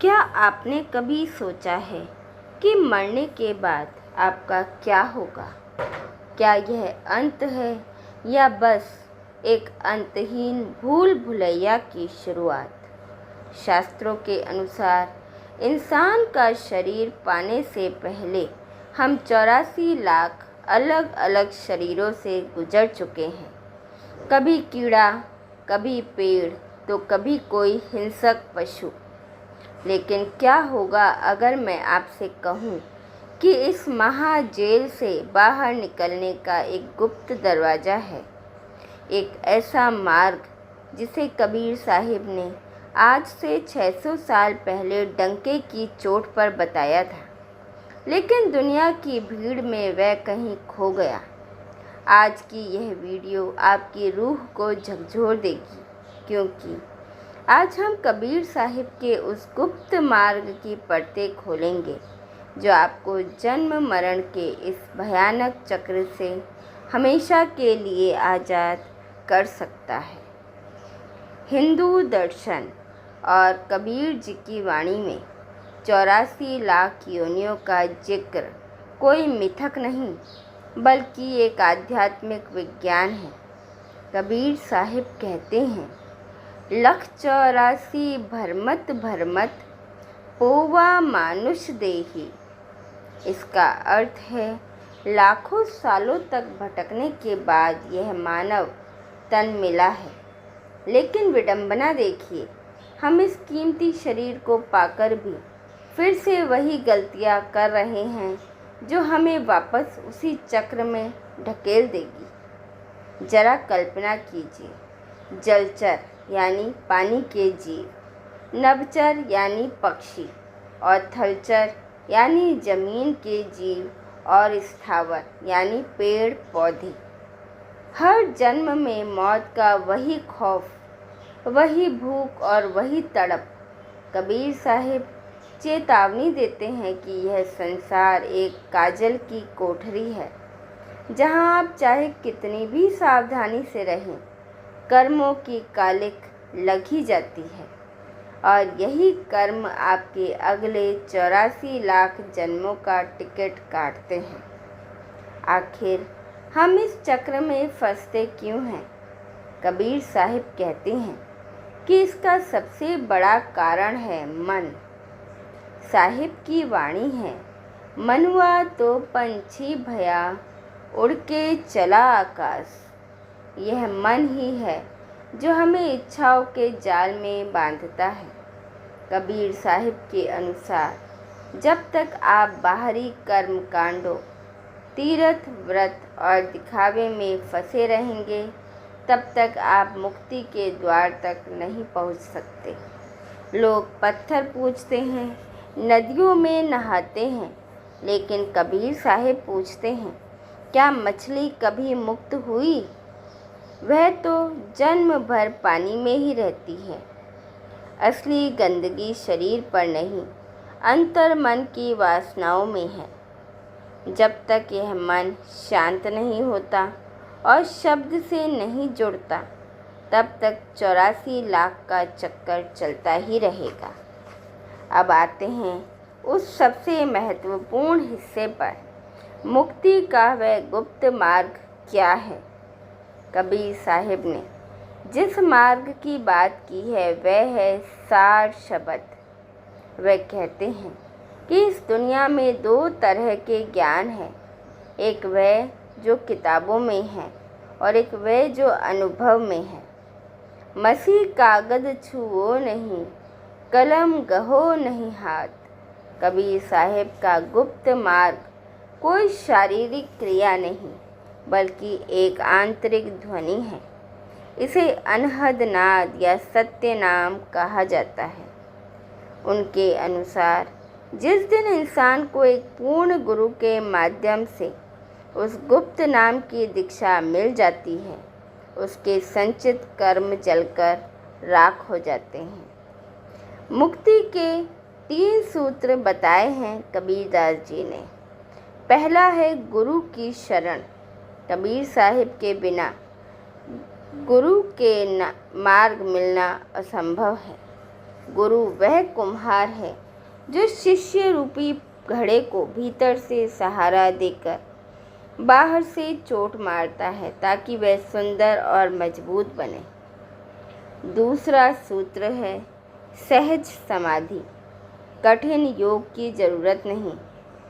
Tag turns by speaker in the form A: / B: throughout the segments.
A: क्या आपने कभी सोचा है कि मरने के बाद आपका क्या होगा? क्या यह अंत है या बस एक अंतहीन भूल भुलैया की शुरुआत? शास्त्रों के अनुसार इंसान का शरीर पाने से पहले हम 84 लाख अलग अलग शरीरों से गुजर चुके हैं। कभी कीड़ा, कभी पेड़, तो कभी कोई हिंसक पशु। लेकिन क्या होगा अगर मैं आपसे कहूँ कि इस महाजेल से बाहर निकलने का एक गुप्त दरवाज़ा है, एक ऐसा मार्ग जिसे कबीर साहिब ने आज से 600 साल पहले डंके की चोट पर बताया था, लेकिन दुनिया की भीड़ में वह कहीं खो गया। आज की यह वीडियो आपकी रूह को झकझोर देगी, क्योंकि आज हम कबीर साहिब के उस गुप्त मार्ग की परतें खोलेंगे जो आपको जन्म मरण के इस भयानक चक्र से हमेशा के लिए आज़ाद कर सकता है। हिंदू दर्शन और कबीर जी की वाणी में 84 लाख योनियों का जिक्र कोई मिथक नहीं, बल्कि एक आध्यात्मिक विज्ञान है। कबीर साहिब कहते हैं, 184 भरमत भरमत पोवा मानुष देही। इसका अर्थ है लाखों सालों तक भटकने के बाद यह मानव तन मिला है। लेकिन विडंबना देखिए, हम इस कीमती शरीर को पाकर भी फिर से वही गलतियां कर रहे हैं जो हमें वापस उसी चक्र में ढकेल देगी। जरा कल्पना कीजिए, जलचर यानी पानी के जीव, नभचर यानी पक्षी, और थलचर यानी जमीन के जीव, और स्थावर यानी पेड़ पौधे। हर जन्म में मौत का वही खौफ, वही भूख और वही तड़प। कबीर साहिब चेतावनी देते हैं कि यह संसार एक काजल की कोठरी है, जहां आप चाहे कितनी भी सावधानी से रहें, कर्मों की कालिक लग ही जाती है, और यही कर्म आपके अगले 84 लाख जन्मों का टिकट काटते हैं। आखिर हम इस चक्र में फंसते क्यों हैं? कबीर साहिब कहते हैं कि इसका सबसे बड़ा कारण है मन। साहिब की वाणी है, मनुआ तो पंछी भया, उड़ के चला आकाश। यह मन ही है जो हमें इच्छाओं के जाल में बांधता है। कबीर साहिब के अनुसार जब तक आप बाहरी कर्म कांडों, तीर्थ व्रत और दिखावे में फंसे रहेंगे, तब तक आप मुक्ति के द्वार तक नहीं पहुंच सकते। लोग पत्थर पूजते हैं, नदियों में नहाते हैं, लेकिन कबीर साहिब पूछते हैं, क्या मछली कभी मुक्त हुई? वह तो जन्म भर पानी में ही रहती है। असली गंदगी शरीर पर नहीं, अंतर मन की वासनाओं में है। जब तक यह मन शांत नहीं होता और शब्द से नहीं जुड़ता, तब तक 84 लाख का चक्कर चलता ही रहेगा। अब आते हैं उस सबसे महत्वपूर्ण हिस्से पर, मुक्ति का वह गुप्त मार्ग क्या है। कबीर साहिब ने जिस मार्ग की बात की है वह है सार शब्द। वे कहते हैं कि इस दुनिया में 2 तरह के ज्ञान हैं, एक वह जो किताबों में है और एक वह जो अनुभव में है। मसीह कागज छुओ नहीं, कलम गहो नहीं हाथ। कबीर साहिब का गुप्त मार्ग कोई शारीरिक क्रिया नहीं, बल्कि एक आंतरिक ध्वनि है। इसे अनहद नाद या सत्य नाम कहा जाता है। उनके अनुसार जिस दिन इंसान को एक पूर्ण गुरु के माध्यम से उस गुप्त नाम की दीक्षा मिल जाती है, उसके संचित कर्म जलकर राख हो जाते हैं। मुक्ति के 3 सूत्र बताए हैं कबीरदास जी ने। पहला है गुरु की शरण। कबीर साहिब के बिना गुरु के मार्ग मिलना असंभव है। गुरु वह कुम्हार है जो शिष्य रूपी घड़े को भीतर से सहारा देकर बाहर से चोट मारता है ताकि वह सुंदर और मजबूत बने। दूसरा सूत्र है सहज समाधि। कठिन योग की ज़रूरत नहीं।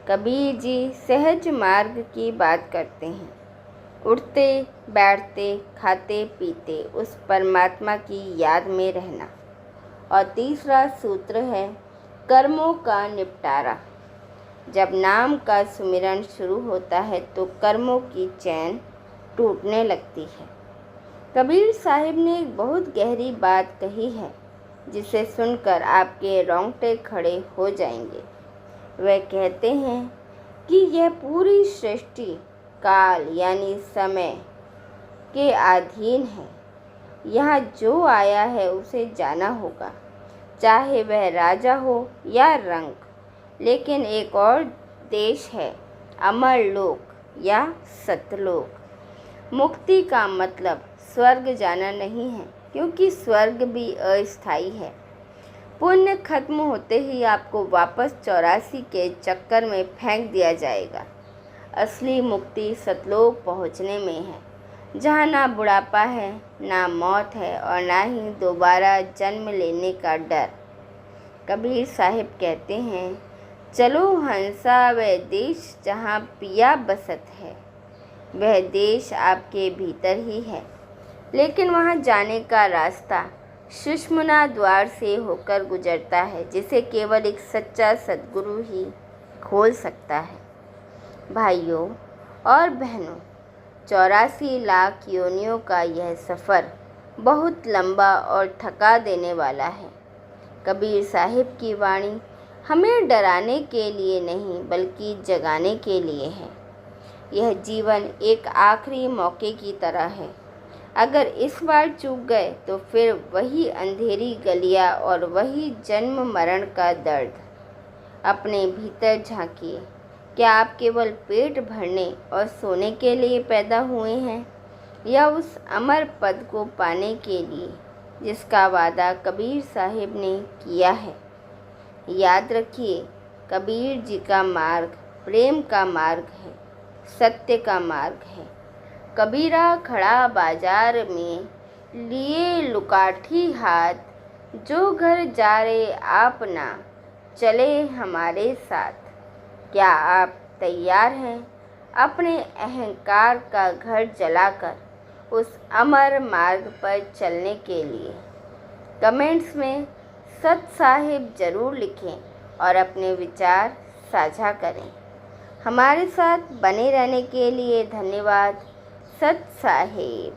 A: कबीर जी सहज मार्ग की बात करते हैं। उठते बैठते खाते पीते उस परमात्मा की याद में रहना। और तीसरा सूत्र है कर्मों का निपटारा। जब नाम का सुमिरन शुरू होता है तो कर्मों की चैन टूटने लगती है। कबीर साहिब ने एक बहुत गहरी बात कही है जिसे सुनकर आपके रोंगटे खड़े हो जाएंगे। वह कहते हैं कि यह पूरी सृष्टि काल यानी समय के अधीन है। यहाँ जो आया है उसे जाना होगा, चाहे वह राजा हो या रंक। लेकिन एक और देश है, अमर लोक या सतलोक। मुक्ति का मतलब स्वर्ग जाना नहीं है, क्योंकि स्वर्ग भी अस्थायी है। पुण्य खत्म होते ही आपको वापस 84 के चक्कर में फेंक दिया जाएगा। असली मुक्ति सतलोक पहुँचने में है, जहाँ ना बुढ़ापा है, ना मौत है और ना ही दोबारा जन्म लेने का डर। कबीर साहिब कहते हैं, चलो हंसा वह देश जहाँ पिया बसत है। वह देश आपके भीतर ही है, लेकिन वहाँ जाने का रास्ता सुषुम्ना द्वार से होकर गुजरता है, जिसे केवल एक सच्चा सद्गुरु ही खोल सकता है। भाइयों और बहनों, 84 लाख योनियों का यह सफ़र बहुत लंबा और थका देने वाला है। कबीर साहिब की वाणी हमें डराने के लिए नहीं बल्कि जगाने के लिए है। यह जीवन एक आखिरी मौके की तरह है। अगर इस बार चूक गए तो फिर वही अंधेरी गलियां और वही जन्म मरण का दर्द। अपने भीतर झांकिए। क्या आप केवल पेट भरने और सोने के लिए पैदा हुए हैं, या उस अमर पद को पाने के लिए जिसका वादा कबीर साहिब ने किया है? याद रखिए, कबीर जी का मार्ग प्रेम का मार्ग है, सत्य का मार्ग है। कबीरा खड़ा बाजार में लिए लुकाठी हाथ, जो घर जा रे आप ना चले हमारे साथ। क्या आप तैयार हैं अपने अहंकार का घर जलाकर उस अमर मार्ग पर चलने के लिए? कमेंट्स में सत साहिब ज़रूर लिखें और अपने विचार साझा करें। हमारे साथ बने रहने के लिए धन्यवाद। सत साहिब।